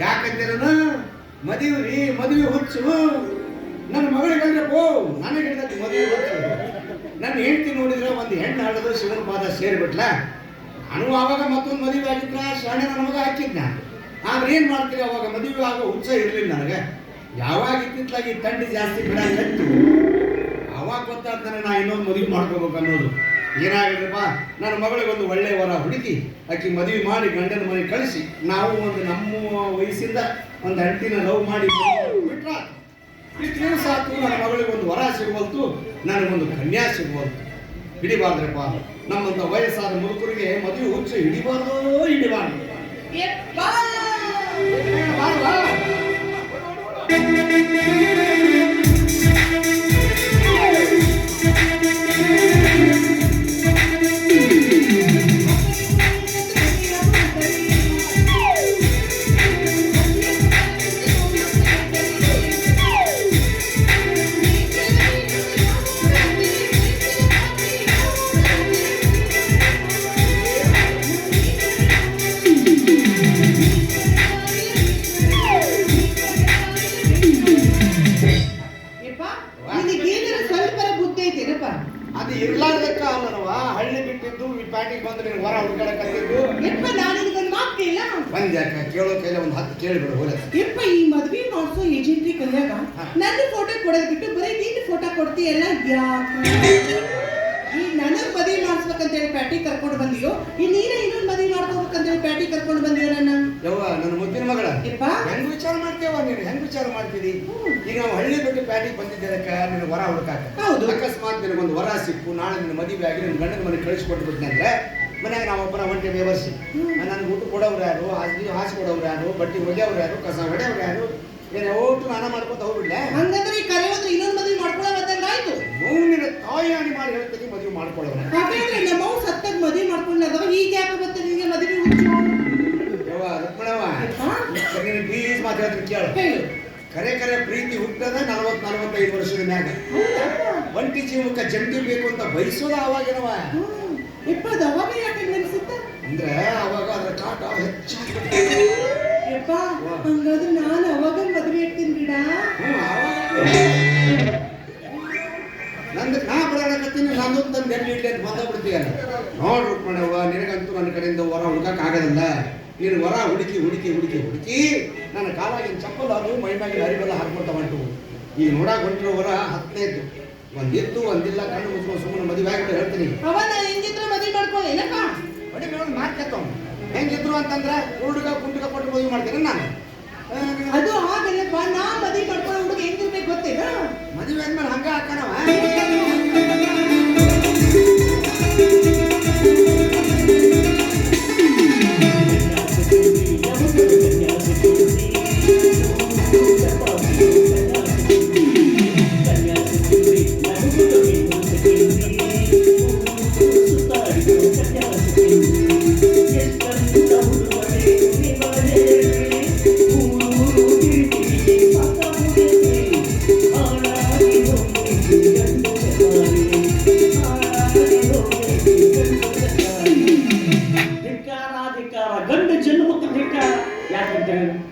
ಯಾಕಂತೀರ ಮದುವೆ ಹುಚ್ಚು ನನ್ನ ಮಗಳಿಗಂದ್ರೆ ನನಗೆ ಹಿಡಿದಕ್ಕೆ ಮದುವೆ ಹುಚ್ಚು. ನನ್ನ ಹೆಂಡತಿ ನೋಡಿದ್ರೆ ಒಂದು ಹೆಣ್ಣು ಹಾಡಿದ್ರು ಶಿವನ ಪಾದ ಸೇರಿಬಿಟ್ಲ. ನಾನು ಆವಾಗ ಮತ್ತೊಂದು ಮದುವೆ ಆಗಿದ್ರ ಶಾಣೆ ನನ್ನ ಮಗ ಹಾಕಿದ್ನ. ಆದ್ರೆ ಏನ್ ಮಾಡ್ತೀವಿ, ಅವಾಗ ಮದುವೆ ಆಗೋ ಹುಚ್ಚ ಇರ್ಲಿಲ್ಲ ನನಗೆ. ಯಾವಾಗ ಇತ್ತಿತ್ತಲಾಗಿ ತಂಡಿ ಜಾಸ್ತಿ ಬಿಡಾಕತ್ತು ಅವಾಗ ಗೊತ್ತಾದ ನಾ ಇನ್ನೊಂದು ಮದುವೆ ಮಾಡ್ಕೋಬೇಕು ಅನ್ನೋದು. ಏನಾಗಿದ್ರಪ್ಪ, ನನ್ನ ಮಗಳಿಗೆ ಒಂದು ಒಳ್ಳೆ ವರ ಹುಡುಕಿ ಆಕಿ ಮದುವೆ ಮಾಡಿ ಗಂಡನ ಮನೆ ಕಳಿಸಿ ನಾವು ಒಂದು ನಮ್ಮ ವಯಸ್ಸಿಂದ ಒಂದು ಅಂಟಿನ ಲವ್ ಮಾಡಿ ಬಿಟ್ರ ಇಷ್ಟು ಸಾಕು. ನನ್ನ ಮಗಳಿಗೆ ಒಂದು ವರ ಸಿಗುವಲ್ತು, ನನಗೊಂದು ಕನ್ಯಾ ಸಿಗುವಲ್ತು. ಹಿಡಿಬಾರ್ದ್ರಪ್ಪ, ನಮ್ಮಂತ ವಯಸ್ಸಾದ ಮುದುಕರಿಗೆ ಮದುವೆ ಹುಚ್ಚು ಹಿಡಿಬಾರ್ದು. ಅದು ಇರ್ಲಾರ್ದಕ್ಕ ಅಲ್ಲನವ ಹಳ್ಳಿ ಬಿಟ್ಟಿದ್ದು ಪ್ಯಾಟಿಗೆ ಬಂದ್ರೆ ಹೊರ ಹುಡುಗಾಡಕತ್ತಿದ್ದು. ಬಂದ್ಯಾಕ ಕೇಳೋ ಕೈಲ ಒಂದು 10 ಕೇಳಿಬಿಡು ಹೋಲ. ಯಪ್ಪ, ಈ ಮದ್ವಿ ಮಾಡಿಸೋ ಏಜೆಂಟ್ರಿ ಕಲ್ಯಾಗ ನನ್ನ ಫೋಟೋ ಕೊಡೋದ್ ಬಿಟ್ಟು ಬರೀ ನಿನ್ನ ಫೋಟೋ ಕೊಡ್ತೀಯಲ್ಲ ಯಾಕೆ? ಈ ನನಗ್ ಮದ್ವಿ ಮಾಡಿಸ್ಬೇಕಂತೇಳಿ ಪ್ಯಾಟಿಗೆ ಕರ್ಕೊಂಡು ಬಂದಿಯೋ, ಈ ನೀನ ಇನ್ನೊಂದು ಮದ್ವಿ ಮಾಡ್ಕೋಬೇಕಂತೇಳಿ ಪ್ಯಾಟಿಗೆ ಕರ್ಕೊಂಡು ಬಂದಿಯೋ ನನ್ನ? ಯವ್ವ, ನನ್ನ ಮುದ್ದಿನ ಮಗಳ ಹೆಂಗ್ ವಿಚಾರ ಮಾಡ್ತೇವ ನೀನು? ಹೆಂಗ್ ವಿಚಾರ ಮಾಡ್ತೀವಿ? ಈಗ ನಾವು ಹಳ್ಳಿ ಬಿಟ್ಟು ಪ್ಯಾಟಿಗೆ ಬಂದಿದ್ದಕ್ಕ ನಿನ್ನ ವರ ಹುಡುಕಾಕ. ಅಕಸ್ಮಾತ್ ನಿನಗೊಂದು ವರ ಸಿಕ್ಕು, ನಾಳೆ ನಿನ್ನ ಮದುವೆ ಆಗಿ ನಿನ್ನ ಗಂಡನ ಮನೆ ಕಳಿಸ್ಕೊಟ್ಬಿಟ್ನಂದ್ರೆ ಮನ್ಯಾಗ ನಾವೊಬ್ಬರ ಹೊಂಟೆ ವ್ಯವಸ್ಥೆ. ನನಗೆ ಊಟ ಕೊಡೋರು ಯಾರು, ಹಾಸಿ ಕೊಡೋರು ಯಾರು, ಬಟ್ಟೆ ಒಗೆಯವ್ರು ಯಾರು, ಕಸ ಹೊಡೆಯವ್ರು ಯಾರು? ಏನೇ ಓಟು ನಾನ ಮಾಡ್ಕೊತ ಹೋಗ್ಬಿಡ್ಲೆ. ಹಂಗಂದ್ರೆ ಈ ಕರೆ ಹೋದ್ರೆ ಇನ್ನೊಂದು ಮದುವೆ ಮಾಡ್ಕೊಳ್ಳೋದಂಗಾಯ್ತು. ಮೌನಿನ ತಾಯಿ ಮಾಡಿ ಹೇಳ್ತೀನಿ ಮದುವೆ ಮಾಡ್ಕೊಳ್ಳೋಣ. ಹಾಗಾದ್ರೆ ನಮ್ಮ ಸತ್ತಾಗ ಮದುವೆ ಮಾಡ್ಕೊಂಡಾಗ ಈಗ ಯಾಕೆ ಮತ್ತೆ ನಿಮಗೆ ಮದುವೆ ಹುಚ್ಚು? ಯವ್ವ ರುಕ್ಮಣವ್ವ, ನೀನು ಪ್ಲೀಸ್ ಮಾತಾಡ್ತೀನಿ ಕೇಳು. ಕರೆ ಪ್ರೀತಿ ಹುಟ್ಟದ 40-45 ವರ್ಷದ ಮ್ಯಾಗ. ಒಂಟಿ ಜೀವಕ್ಕೆ ಜಂಟಿ ಬೇಕು ಅಂತ ಬಯಸೋದ ಅವಾಗೇನವ. ಇಪ್ಪದ ಅವಾಗ ಯಾಕೆ ನೆನ್ಸುತ್ತ ಅಂದ್ರೆ ಅವಾಗ ಅದ್ರ ಕಾಟ ಹೆಚ್ಚಾಗ್ಬಿಟ್ಟು. ಯಪ್ಪ, ಹಂಗಾದ್ರೆ ನಾನು ಅವಾಗ ಮದುವೆ ಆಗ್ತೀನಿ ಬಿಡ. ನಂದು ನಾ ಬಿಡಕತ್ತೀನಿ, ನಂದೊಂದು ತಂದು ಗಂಡು ಇಡ್ಲಿ ಅಂತ ಬಂದೋಗ್ಬಿಡ್ತೀಯ. ನೋಡ್ ರುಕ್ಮಣವ್ವ, ನಿನಗಂತೂ ನನ್ನ ಕಡೆಯಿಂದ ವರ ಹುಡುಕಕ್ ಆಗಲ್ಲ. ನೀನು ವರ ಹುಡುಕಿ ನನ್ನ ಕಾಲಾಗಿನ ಚಪ್ಪಲ್ ಅದು ಮೈಮ್ಯಾಗಿನ ಅರಿವೆಲ್ಲ ಹಾಕ್ಕೊಳ್ತಾ ಹೊಂಟು. ಈಗ ನೋಡಾಕ್ ಹೊಂಟಿರೋ ವರ 15ದ್ದು ಒಂದಿತ್ತು ಒಂದಿಲ್ಲ ಕಣ್ಣು ಮುಚ್ಕೊಂಡು ಸುಮ್ಮನೆ ಮದುವೆ ಆಗಿಬಿಟ್ಟು ಹೇಳ್ತೀನಿ. ಹೆಂಗಿದ್ರು ಮದುವೆ ಮಾಡ್ಕೊಳ್ಳಿ ಮಾರ್ಕತ್ತವ್ ಹೆಂಗಿದ್ರು ಅಂತಂದ್ರೆ ಹುಡುಗ ಕುಂಟುಗ ಕೊಟ್ಟು ಮದುವೆ ಮಾಡ್ತೀನಿ ನಾನು. ಅದು ಆಗಲ್ಲಪ್ಪ, ನಾ ಮದುವೆ ಮಾಡ್ಕೊಳ್ಳೋ ಹುಡುಗ ಹೆಂಗಿರ್ಬೇಕು ಗೊತ್ತೇನ? ಮದುವೆ ಆದ್ಮೇಲೆ ಹಂಗ ಹಾಕಣವ.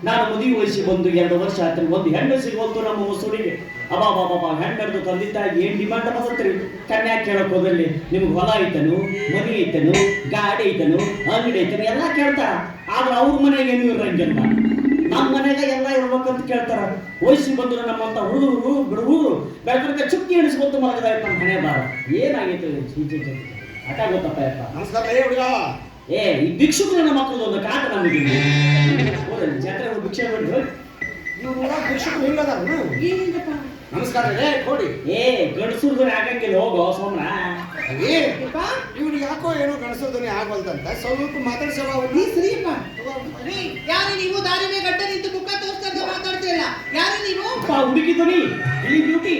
ನಾನು ಮದುವೆ ವಯಸ್ಸಿ ಬಂದು 2 ವರ್ಷ ಆಯ್ತು, ಒಂದು ಹೆಣ್ಣು ಸಿಗುವಂತು ನಮ್ಮ ಹೊಸೂರಿಗೆ. ಅಬಾಬಾಬಾ, ಹೆಣ್ಣು ತಂದೆ ತಾಯಿ ಏನ್ ಡಿಮಾಂಡ್ ಬಸತ್ರಿ? ಕನ್ಯಾ ಕೇಳಕ್ ಹೋದಲ್ಲಿ ನಿಮ್ಗೆ ಹೊಲ ಐತನು, ಮನೆ ಐತನು, ಗಾಡಿ ಐತನು, ಅಂಗಡಿ ಐತನು ಎಲ್ಲ ಕೇಳ್ತಾರ. ಆದ್ರೆ ಅವ್ರ ಮನೆಗೆ ಏನು ಇರಂಗಿಲ್ಲ. ನಮ್ಮ ಮನೆಗ ಎಲ್ಲ ಇರ್ಬೇಕಂತ ಕೇಳ್ತಾರ. ವಯಸ್ಸಿ ಬಂದ್ರು ನಮ್ಮಂತ ಹುಡುಗರು ಬಿಡುಗರು ಬೆಳಗ್ಗೆ ಚುಕ್ಕಿ ಹಿಡಿಸ್ಕೊತ ಮಲಗದಾಯ್ತು ನಮ್ಮ ಮನೆ ಬಾರ. ಏನಾಗೈತೆ ಆಟ ಗೊತ್ತಪ್ಪ ಯಪ್ಪ. ನಮಸ್ಕಾರ. ಈ ಭಿಕ್ಷುಕರ ನಮ್ಮ ಮಕ್ಕಳು ಒಂದು ಕಾಟ ನಮಗೆ ಜಾತ್ರೆ ಭಿಕ್ಷೆ ಬಿಟ್ಟು ನಮಸ್ಕಾರ ಕೊಡಿ. ಗಣಸುರ್ದನೆ ಆಗಂಗಿಲ್ಲ, ಹೋಗೋ ಸೋಮ್ನ. ಇವ್ರಿಗೆ ಯಾಕೋ ಏನೋ ಗಣಸೋದನೆ ಆಗೋಲ್ದಂತ ಸ್ವಲ್ಪ ಮಾತಾಡ್ಸವ. ಯಾರು ನೀವು? ದಾರಿನೇ ಗಡ್ಡ ನಿಂತು ಮುಖ ತೋರಿಸ್ತಾ ಮಾತಾಡ್ತಿರಲ್ಲ, ಯಾರು ನೀವು? ಹುಡುಗಿದನಿ ಇಲ್ಲಿ ಬ್ಯೂಟಿ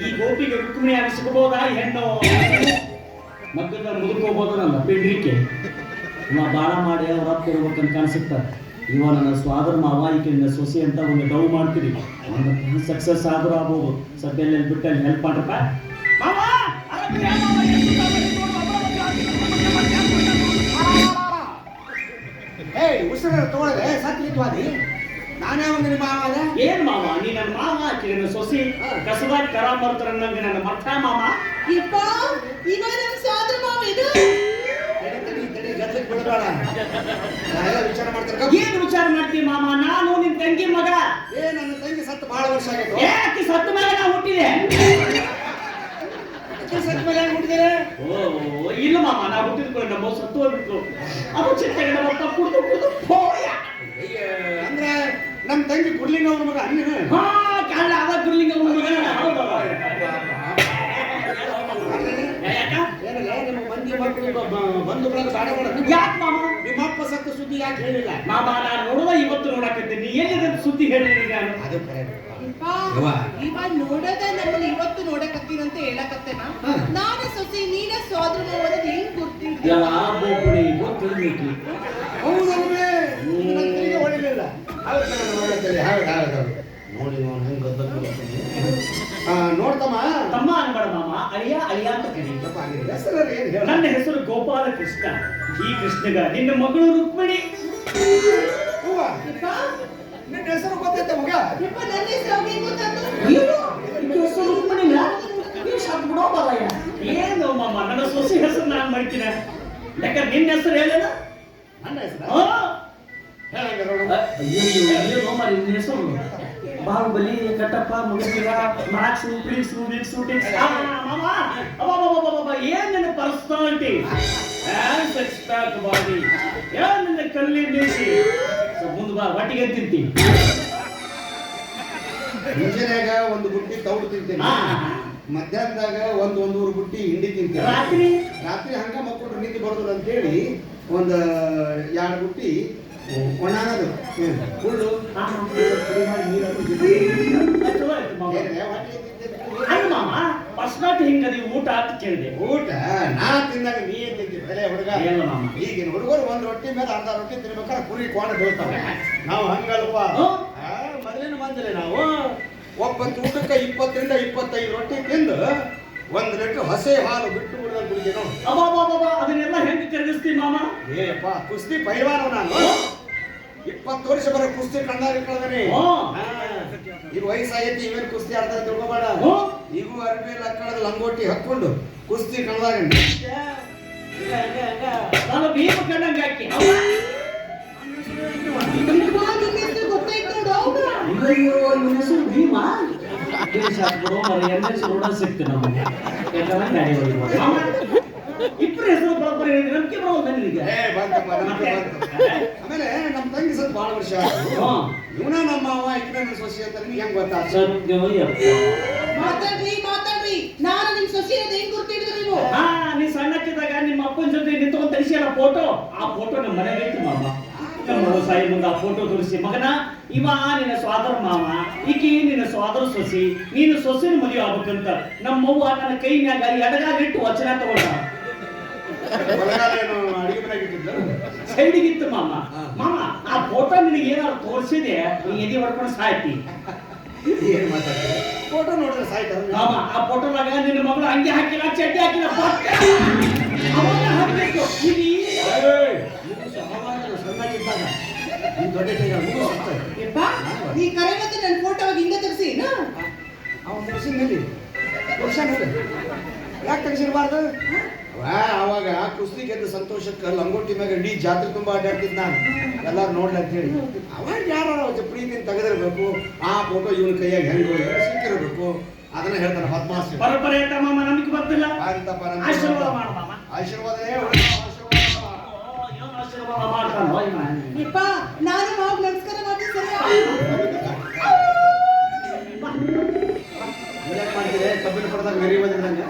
ಈ ಗೋಪಿಗೆ ರುಕ್ಮಿಣಿ ಆಗಿ ಸಿಗಬಹುದಾ ಹೆಣ್ಣು ಮಕ್ಕಳ ಮುದುಕೋಬಹುದು ನನ್ನ ಪಿಂಡ್ರಿಕೆ ಇವ ಬಾಳ ಮಾಡಿ ಅವ್ರ ಅಪ್ಪ ಇರ್ಬೇಕಂತ ಕಾಣಿಸುತ್ತ ಇವ ನನ್ನ ಸ್ವಾದರ ಮಾವ ಈಗಿನ ಸೊಸೆ ಅಂತ ಒಂದು ಡೌ ಮಾಡ್ತೀರಿ ಒಂದು ಸಕ್ಸಸ್ ಆದ್ರೂ ಆಗ್ಬೋದು ಸದ್ಯಲ್ಲಿ ಬಿಟ್ಟಲ್ಲಿ ಹೆಲ್ಪ್ ಮಾಡ್ರಪ್ಪ ಮಾವ ಏಯ್ ಉಸಿರ ತಗೊಳ್ಳದೆ ಸತ್ಲಿತ್ವಾದಿ ನಾನೇ ಒಂದು ನಿಮ್ಮ ಮಾವ ಅದ ಏನ್ ಮಾವ ನೀ ನನ್ನ ಮಾವ ಆಕಿ ನನ್ನ ಸೊಸಿ ಕಸದಾಗ ಕರ ಬರ್ತಾರ ನಂಗೆ ನನ್ನ ಮಠ ಮಾವ ಯಪ್ಪ ಇವ ನಮ್ಮ ಸೋದರ ಮಾವ ಇದು ತಡಿ ಗದ್ದಕ್ಕೆ ಬಿಡಬೇಡ ನಾನೆಲ್ಲ ವಿಚಾರ ಮಾಡ್ತಾರೆ ಏನ್ ವಿಚಾರ ಮಾಡ್ತೀವಿ ಮಾಮ ನಾನು ನಿನ್ ತಂಗಿ ಮಗ ನನ್ನ ತಂಗಿ ಸತ್ತು ಬಹಳ ವರ್ಷ ಆಗೈತೆ ಯಾಕೆ ಸತ್ತ ಮೇಲೆ ನಾ ಹುಟ್ಟಿದೆ ಸತ್ತ ಮೇಲೆ ಹೆಂಗ್ ಹುಟ್ಟಿದ್ರೆ ಓ ಇಲ್ಲ ಮಾಮ ನಾ ಹುಟ್ಟಿದ್ಕೊಂಡು ನಮ್ಮ ಸತ್ತು ಹೋಗ್ಬಿಟ್ರು ಅದು ಚಿಂತೆಗೆ ನಮ್ಮಪ್ಪ ಕುಡ್ದು ಹೋಯ ಅಂದ್ರೆ ನಮ್ಮ ತಂಗಿ ಕುಡ್ಲಿಂಗ ಅವ್ರ ಮಗ ಅನ್ನೇನು ಹಾ ಕಾರಣ ಅದ ಕುರ್ಲಿಂಗ ಮಗ ಏನಲ್ಲ ನಿಮ್ಮ ಮಂದಿ ಮಕ್ಕಳು ಬಂಧುಗಳನ್ನು ಸಾಡ ಮಾಡೋದು ಯಾಕೆ ಮಾಮ ನಿಮ್ಮ ಅಪ್ಪ ಸತ್ತ ಸುದ್ದಿ ಯಾಕೆ ಹೇಳಿಲ್ಲ ಮಾಮ ನಾನು ನೋಡುವ ಇವತ್ತು ನೋಡಕತ್ತೀನಿ ಎಲ್ಲಿದೆ ಸುದ್ದಿ ಹೇಳಿದ್ದೀನಿ ನಾನು ಅದು ಕರೆಕ್ಟ್ ಇವ ನೋಡದ ನಮ್ಮನ್ನ ಇವತ್ತು ನೋಡಕತ್ತೀನಂತ ಹೇಳಕತ್ತೇನ ನಾನೇ ಸೊಸಿ ನೀನೇ ಸೋದರ ಮಾವನ ಹೆಂಗ್ ಗೊತ್ತಿಲ್ಲ ಎಲ್ಲ ಬೋಪಡಿ ಗೊತ್ತಿರ್ಬೇಕು ಹೌದಲ್ವೇ ನನಗೆ ಹೊಳಿಲಿಲ್ಲ ಹೌದು ನೋಡಿ ನಾನು ಹೆಂಗ್ ಗೊತ್ತಾಗ್ತದೆ ನೋಡ್ತಮ್ಮ ತಮ್ಮ ಅನ್ಬೇಡ ಮಾಮ ಅಳಿಯ ಅಳಿಯ ಅಂತ ಕರೀ ಹೆಸರು ಏನು ಹೇಳ ನನ್ನ ಹೆಸರು ಗೋಪಾಲ ಕೃಷ್ಣ ಈ ಕೃಷ್ಣಗ ನಿನ್ನ ಮಗಳು ರುಕ್ಮಿಣಿ ಹೂವ ನಿನ್ನ ಹೆಸರು ಗೊತ್ತೈತೆ ಮಗ ಯಪ್ಪ ನನ್ನ ಹೆಸರು ಅವ್ನಿಗೆ ಗೊತ್ತಾಯ್ತು ಹೆಸರು ರುಕ್ಮಿಣಿನ ಏನು ಮಾಮ ನನ್ನ ಸೊಸೆ ಹೆಸರು ನಾನು ಮಾಡ್ತೀನಿ ಯಾಕಂದ್ರೆ ನಿನ್ನ ಹೆಸರು ಹೇಳಲ್ಲ ನನ್ನ ಹೆಸರು ಅಯ್ಯೋ ಮಾರಿ ನಿನ್ನ ಹೆಸರು ಬಾಹುಬಲಿ ಕಟ್ಟಪ್ಪ ಮುಗಿಸಿರ ಮಾರ್ಕ್ಸು ಪ್ರೀಕ್ಸು ಬಿಕ್ಸು ಟಿಕ್ಸ್ ಮಾಮ ಅಬ್ಬಬ್ಬಬ್ಬಬ್ಬ ಏನ್ ನಿನ್ನ ಪರ್ಸನಾಲಿಟಿ ಏನ್ ಸಿಕ್ಸ್ ಪ್ಯಾಕ್ ಬಾಡಿ ಏನ್ ನಿನ್ನ ಕಲ್ಲಿ ಮೀಸಿ ಮುಂದೆ ಬಾ ಒಟ್ಟಿಗೆ ತಿಂತಿ ಮುಂಜಾನೆಯಾಗ ಒಂದು ಬುಟ್ಟಿ ತೌಡು ತಿಂತೀನಿ ಮಧ್ಯಾಹ್ನದಾಗ ಒಂದೂವರೆ ಬುಟ್ಟಿ ಹಿಂಡಿ ತಿಂತೀನಿ ರಾತ್ರಿ ರಾತ್ರಿ ಹಂಗ ಮಕ್ಕಳು ನಿಂತು ಬರೋದು ಅಂತೇಳಿ ಒಂದು 2 ಬುಟ್ಟಿ ಒಣಾನದು ಹುಳ್ಳು ಅಲ್ಲ ಮಾಮ ಪರ್ಸನಾಲಿಟಿ ಹಿಂಗದಿ ಊಟ ಅಂತ ಕೇಳಿದೆ ಊಟ ನಾ ತಿಂದಾಗ ನೀ ತಿಂತಿ ಬೆಲೆ ಹುಡುಗ ಏನು ಮಾಮ ಈಗಿನ ಹುಡುಗರು ಒಂದು ರೊಟ್ಟಿ ಮೇಲೆ ಅರ್ಧ ರೊಟ್ಟಿ ತಿನ್ಬೇಕಾದ್ರೆ ಕುರಿ ಕೊಂಡು ಬೀಳ್ತಾವೆ ನಾವು ಹಂಗಲ್ವ ಮೊದಲಿನ ಬಂದಿಲ್ಲ ನಾವು ಒಬ್ಬತ್ತು ಊಟಕ್ಕೆ 20 ರಿಂದ 25 ರೊಟ್ಟಿ ತಿಂದು 1 ಲೀಟರ್ ಹಸೆ ಹಾಲು ಬಿಟ್ಟು ಬಿಡೋದು ಕುಡಿಗೆ ನಾವು ಅಬ್ಬಬ್ಬಬ್ಬ ಅದನ್ನೆಲ್ಲ ಹೆಂಗೆ ಕರಗಿಸ್ತೀವಿ ಮಾಮ ಏಪ್ಪ ಕುಸ್ತಿ ಪೈಲ್ವಾನ ನಾನು 20 ವರ್ಷ ಬರೋ ಕುಸ್ತಿ ಕಣ್ಣಾಗ ಕಳೆದನೆ ಈಗ ವಯಸ್ಸಾಗೈತಿ ಇವೇನು ಕುಸ್ತಿ ಆಡ್ತಾ ತಿಳ್ಕೊಬೇಡ ಈಗೂ ಅರ್ಬಿ ಲಕ್ಕಳದ ಲಂಗೋಟಿ ಹಾಕೊಂಡು ಕುಸ್ತಿ ಕಣ್ಣದಾಗ ನಾನು ಭೀಮ ಕಣ್ಣಂಗ ಹಾಕಿ ನಿನ್ನ ಹೆಸರು ಗೊತ್ತಾಯ್ತು ನೋಡು ಅಯ್ಯೋ ಇವನ ಹೆಸರು ಭೀಮ ಸಿಕ್ತು ನಮಗೆ ಯಾಕಂದ್ರೆ ಗಾಡಿ ಹೊಡಿಬೋದು ಇಬ್ಬರು ಹೆಸರು ಬರೋಬ್ಬರಿ ಹೇಳಿದ್ರೆ ನಂಬಿಕೆ ಬರೋದು ನನಗೆ ಆಮೇಲೆ ನಮ್ಮ ತಂಗಿ ಸ್ವಲ್ಪ ಬಹಳ ವರ್ಷ ಆಯ್ತು ಇವನ ನಮ್ಮ ಅವ ಇನ್ನ ಸೊಸಿ ಅಂತ ನಿಮ್ಗೆ ಹೆಂಗ್ ಗೊತ್ತಾಗ್ತದೆ ಮಾತಾಡ್ರಿ ನಾನು ನಿಮ್ ಸೊಸಿ ಅದ ಹೆಂಗ್ ಗುರ್ತಿಡಿದ್ರಿ ನೀವು ನೀ ಸಣ್ಣಕ್ಕಿದ್ದಾಗ ನಿಮ್ಮ ಅಪ್ಪನ ಜೊತೆ ನಿಂತ್ಕೊಂಡು ತೆಗಿಸಿಯಲ್ಲ ಫೋಟೋ ಆ ಫೋಟೋ ನಮ್ಮ ಮನೆಗೆ ಐತಿ ಮಾಮ ನಮ್ಮ ಸಾಯಿ ಮುಂದೆ ಆ ಫೋಟೋ ತೋರಿಸಿ ಮಗನ ಇವ ನಿನ್ನ ಸ್ವಾದರ ಮಾವ ಈಕಿ ನಿನ್ನ ಸ್ವಾದರ ಸೊಸಿ ನೀನು ಸೊಸಿನ ಮದುವೆ ಆಗ್ಬೇಕಂತ ನಮ್ಮವ್ವ ನನ್ನ ಕೈ ಮ್ಯಾಗ ಎಡಗಾಲಿಟ್ಟು ವಚನ ತಗೊಂಡ ಸೈಡಿಗಿತ್ತು ಮಾಮ ಮಾಮ ಆ ಫೋಟೋ ನಿನಗೆ ಏನಾದ್ರು ತೋರಿಸಿದೆ ನೀ ಎದೆ ಹೊಡ್ಕೊಂಡು ಸಾಯ್ತಿ ಏನ್ ಮಾತಾಡ್ತಾರೆ ಫೋಟೋ ನೋಡಿದ್ರೆ ಸಾಯ್ತಾರೆ ಮಾಮ ಆ ಫೋಟೋದಾಗ ನಿನ್ನ ಮಗಳು ಹಂಗೆ ಹಾಕಿಲ್ಲ ಚಡ್ಡಿ ಹಾಕಿಲ್ಲ ಅವಾಗ ಹಾಕ್ಬೇಕು ನೀ ಕರೆ ಮತ್ತೆ ನನ್ನ ಫೋಟೋ ಹಿಂದೆ ತೆಗ್ಸಿ ಅವನು ತರಿಸಿನಲ್ಲಿ ಯಾಕೆ ತೆಗಿಸಿರ್ಬಾರ್ದು ಅವಾಗ ಕುಸ್ತಿ ಗೆದ್ದ ಸಂತೋಷಕ್ಕೆ ಲಂಗೋಟಿ ಮ್ಯಾಗ ಇಡೀ ಜಾತ್ರೆ ತುಂಬಾ ಅಡ್ಡಾಡ್ತಿದ್ ನಾನು ಎಲ್ಲಾರು ನೋಡ್ಲಿ ಅಂತ ಹೇಳಿ ಅವಾಗ ಯಾರು ಪ್ರೀತಿನ ತೆಗೆದಿರ್ಬೇಕು ಆ ಫೋಟೋ ಇವನ ಕೈಯಾಗ ಹೆಂಗ್ ಸಿಕ್ಕಿರ್ಬೇಕು ಅದನ್ನ ಹೇಳ್ತಾನೆ ಪದ್ಮಾಸಿ ಪರಪರೆ ಮಾಮ ನಮಗೆ ಬರ್ತಿಲ್ಲ ಅಂತಪ್ಪ ಆಶೀರ್ವಾದ ಮಾಡು ಮಾಮ ಆಶೀರ್ವಾದನೇ ಆಶೀರ್ವಾದ ಮಾಡ್ತಾನೋ ಯಪ್ಪ ನಾನು ಮಾವ ನಮಸ್ಕಾರ ಮಾಡ್ತೀನಿ ಸರಿಯಾ ಮಾಡ್ತೀರಿ ಕಬ್ಬಿನ ಪಡೆದಾಗ ಮೆರಿ ಬಂದಿದ್ದಂಗೆ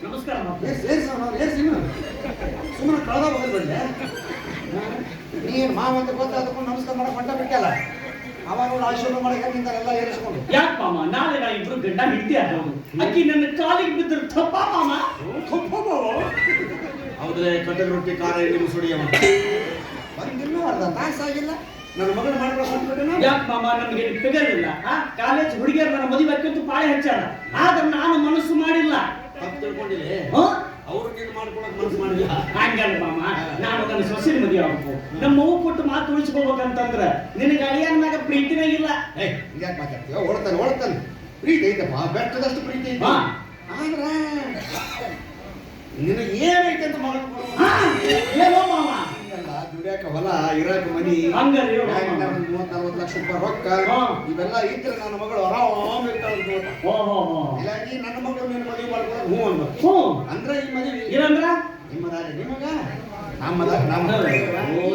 ನಮಸ್ಕಾರ ಸುಮ್ಮನೆ ಕಳೆದ ಹೋಗೋದು ಬಂದೆ ನೀನು ಮಾವ ಅಂತ ಗೊತ್ತಾದಕ್ಕೂ ನಮಸ್ಕಾರ ಮಾಡಕ್ ಹೊಂಟ ಬಿಟ್ಟಲ್ಲ ಅವಾಗ ನೋಡಿ ಆಶೀರ್ವಾದ ಮಾಡಕ್ಕೆ ನಿಂತಾರೆಲ್ಲ ಏರಿಸ್ಕೊಂಡು ಯಾಕೆ ಮಾಮ ನಾಳೆ ನಾ ಇಬ್ರು ಗಂಡ ಹಿಡ್ತಿ ಆಗೋದು ಅಕ್ಕಿ ನನ್ನ ಕಾಲಿಗೆ ಬಿದ್ದರು ತಪ್ಪ ಮಾಮ ಹೌದ್ರೆ ಕಟ್ಟದ ರೊಟ್ಟಿ ಖಾರ ಎಣ್ಣೆ ಮುಸುಡಿ ಬಂದಿನ್ನೂ ಅರ್ಧ ತಾಸಾಗಿಲ್ಲ ನನ್ನ ಮಗನ ಮಾಡ್ಕೊಂಡು ಯಾಕೆ ಮಾಮ ನಮಗೆ ಫಿಗರ್ ಇಲ್ಲ ಕಾಲೇಜ್ ಹುಡುಗಿಯರು ನನ್ನ ಮದುವೆ ಹಾಕಿತ್ತು ಪಾಳೆ ಹಚ್ಚಾರ ಆದ್ರೆ ನಾನು ಮನಸ್ಸು ಮಾಡಿಲ್ಲ ತಪ್ಪು ತಿಳ್ಕೊಂಡಿಲ್ಲ ಅವ್ರಿಗೆ ಮಾಡ್ಕೊಳಕ್ ಮನಸ್ಸು ಮಾಡಿಲ್ಲ ಹಂಗಲ್ಲ ಮಾಮ ನಾನು ನನ್ನ ಸೊಸೆನ ಮದುವೆ ಆಗ್ಬೇಕು ನಮ್ಮ ಮಗು ಕೊಟ್ಟು ಮಾತು ಉಳಿಸ್ಕೋಬೇಕಂತಂದ್ರ ನಿನಗೆ ಅಳಿಯನ ಮ್ಯಾಗ ಪ್ರೀತಿನೇ ಇಲ್ಲ ಯಾಕೆ ಮಾತಾಡ್ತೀವ ಓಡ್ತಾನೆ ಪ್ರೀತಿ ಐತಪ್ಪ ಬೆಟ್ಟದಷ್ಟು ಪ್ರೀತಿ ಐತೆ ಆದ್ರ ನಿನಗೆ ಏನೈತೆ ಅಂತ ಮಗ ಏನೋ ಮಾಮ ದುಡಿಯಾಕ ಹೊಲ ಇರಾಕ ಮನಿ ಹಂಗಲ್ಲ 30-40 ಲಕ್ಷ ರೂಪಾಯಿ ರೊಕ್ಕ ಇವೆಲ್ಲ ಇದ್ರೆ ನನ್ನ ಮಗಳು ಆರಾಮ ಇರ್ತಾಳೆ ಹೀಗಾಗಿ ನನ್ನ ಮಗಳು ನಿನ್ನ ಮದುವೆ ಮಾಡ್ಕೊಂಡು ಹ್ಞೂ ಅನ್ಬೇಕು ಅಂದ್ರೆ ಈ ಮದುವೆ ಏನಂದ್ರ ನಿಮ್ಮದಾರೆ ನಿಮಗ ನಮ್ಮದ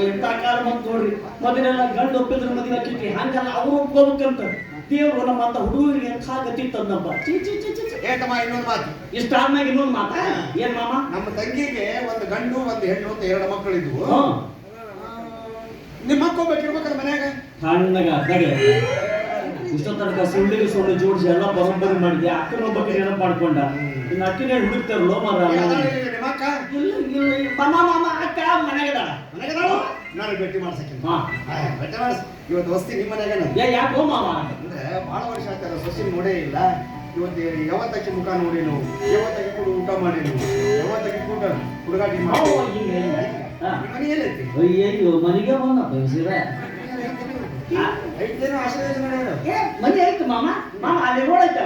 ಎಂತ ಕಾಲ ಬಂತು ನೋಡ್ರಿ ಮೊದಲೆಲ್ಲ ಗಂಡು ಒಪ್ಪಿದ್ರ ಮದುವೆ ಹಾಕಿದ್ವಿ ಹಂಗಲ್ಲ ಅವ್ರು ಒಪ್ಕೋಬೇಕಂತ ದೇವ್ರು ನಮ್ಮಂತ ಹುಡುಗರಿಗೆ ಎಂಥ ಗತಿ ತಂದಪ್ಪ ಏತಮ್ಮ ಇನ್ನೊಂದು ಮಾತು ಇಷ್ಟ ಆದ್ಮ್ಯಾಗ ಇನ್ನೊಂದು ಮಾತಾ ಏನ್ ಮಾಮ ನಮ್ಮ ತಂಗಿಗೆ ಒಂದು ಗಂಡು ಒಂದು ಹೆಣ್ಣು ಅಂತ 2 ಮಕ್ಕಳಿದ್ವು ನಿಮ್ಮ ಮಕ್ಕ ಹೋಗ್ಬೇಕಿರ್ಬೇಕಲ್ಲ ಮನ್ಯಾಗ ಸಣ್ಣಗ ತಡೆ ಇಷ್ಟ ತನಕ ಸುಳ್ಳಿಗೆ ಸುಳ್ಳು ಜೋಡಿಸಿ ಎಲ್ಲ ಬರೋಬ್ಬರಿ ಮಾಡಿದೆ ಅಕ್ಕನ ಬಗ್ಗೆ ನೆನಪು ಮಾಡ್ಕೊಂಡ ಇನ್ನು ಅಕ್ಕಿನ ಹುಡುಕ್ತಾರಲ್ಲೋ ಮಾರ ನಿಮ್ಮ ಅಕ್ಕ ಮಾಮ ಅಕ್ಕ ಮನೆಗದಾಳ ನಾನು ಭೇಟಿ ಮಾಡ್ಸಕ್ಕೆ ಭೇಟಿ ಮಾಡಿಸ್ ಇವತ್ತು ವಸ್ತಿ ನಿಮ್ಮ ಮನ್ಯಾಗ ಯಾಕೋ ಮಾಮ ಅಂದ್ರೆ ಬಹಳ ವರ್ಷ ಆಗ್ತಾರ ಸೊಸಿ ನೋಡೇ ಇಲ್ಲ ಇವತ್ತು ಯಾವತ್ತಕ್ಕೆ ಮುಖ ನೋಡೇನು ಯಾವತ್ತಕ್ಕೆ ಕೂಡ ಊಟ ಮಾಡೇನು ಯಾವತ್ತಕ್ಕೆ ಕೂಡ ಹುಡುಗಾಟಿ ಮನೆಯಲ್ಲೈತಿ ಅಯ್ಯಯ್ಯೋ ಮನೆಗೆ ಬಂದ ಬಯಸಿರ ಐತೇನೋ ಆಶ್ರಯ ಮನೆ ಆಯ್ತು ಮಾಮ ಅಲ್ಲಿ ರೋಡ್ ಐತ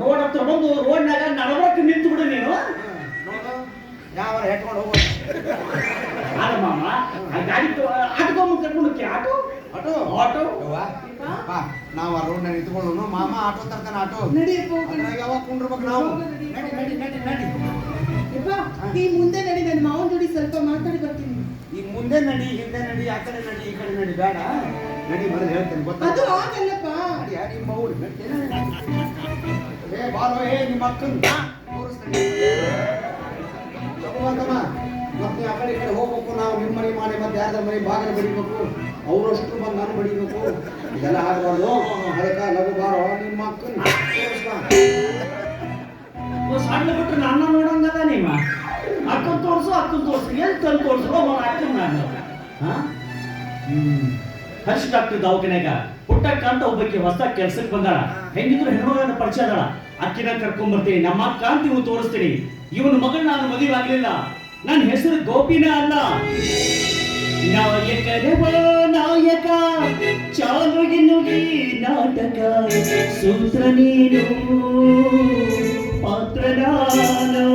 ರೋಡ್ ಹತ್ರ ಬಂದು ರೋಡ್ನಾಗ ನಡಬರಕ್ಕೆ ನಿಂತು ಬಿಡು ನೀನು ಯಾವ ಹೆಟ್ಕೊಂಡು ಹೋಗ್ಬೋದು ಅಲ್ಲ ಮಾಮ ಆ ಗಾಡಿ ಆಟೋ ಕರ್ಕೊಂಡು ಆಟೋ ಆಟೋ ಆಟೋ ನಾವು ಆ ರೋಡ್ನ ನಿಂತ್ಕೊಳ್ಳೋನು ಮಾಮ ಆಟೋ ತರ್ತಾನೆ ಆಟೋ ನಡಿಯಪ್ಪ ಯಾವಾಗ ಕುಂಡ್ರಬೇಕು ನಾವು ನಡಿ ಈ ಮುಂದೆ ನಡಿ ನನ್ನ ಮಾವನ ಜೋಡಿ ಸ್ವಲ್ಪ ಮಾತಾಡಿ ಬರ್ತೀನಿ ಈಗ ಮುಂದೆ ನಡಿ ಹಿಂದೆ ನಡಿ ಆ ಕಡೆ ನಡಿ ಈ ಕಡೆ ನಡಿ ಬೇಡ ನಡಿ ಮೊದಲು ಹೇಳ್ತೇನೆ ಅದು ಗೊತ್ತಾ ಆಗಲ್ಲಪ್ಪ ನಿಮ್ಮ ಊರು ಏ ಬಾರೋ ನಿಮ್ಮ ಅಕ್ಕನ ಮತ್ತೆ ಆ ಕಡೆ ಈ ಕಡೆ ಹೋಗ್ಬೇಕು ನಾವು ನಿಮ್ಮ ಮನೆ ಮಾಡಿ ಮತ್ತೆ ಯಾರ್ದಾರ ಮನೆ ಬಾಗಿಲು ಬಡಿಬೇಕು ಅವರಷ್ಟು ಬಂದು ನಾನು ಬಡಿಬೇಕು ಇದೆಲ್ಲ ಆಗಬಾರ್ದು ಅದಕ್ಕೆ ಲಘು ಬಾರೋ ನಿಮ್ಮ ಅಕ್ಕನ ಸಣ್ಣ ಬಿಟ್ರೆ ನನ್ನ ನೋಡಂಗದ ನೀವ ಅಕ್ಕನ್ ತೋರ್ಸು ಎಲ್ಲಿ ತಂದು ತೋರ್ಸು ಅಕ್ಕನ್ ನಾನು ಹರ್ಷ ಡಾಕ್ಟರ್ ದವಾಖಾನ್ಯಾಗ ಪುಟ್ಟಕ್ಕ ಅಂತ ಒಬ್ಬಕ್ಕೆ ಹೊಸ ಕೆಲ್ಸಕ್ಕೆ ಬಂದಾಳ ಹೆಂಗಿದ್ರು ಹೆಣ್ಮಗಳ ಪರಿಚಯ ಅದಾಳ ಅಕ್ಕಿನ ಕರ್ಕೊಂಡ್ ಬರ್ತೀನಿ ನಮ್ಮ ಅಕ್ಕ ಅಂತ ಇವು ತೋರಿಸ್ತೀನಿ ಇವನ ಮಗಳು ನಾನು ಮದುವೆ ಆಗ್ಲಿಲ್ಲ ನನ್ನ ಹೆಸರು ಗೋಪಿನ ಅಲ್ಲ ನಾಯಕ ಚಾಲು ನುಗಿ ನಾಟಕ ಸೂತ್ರ ನೀನು ಪಾತ್ರ ನಾನು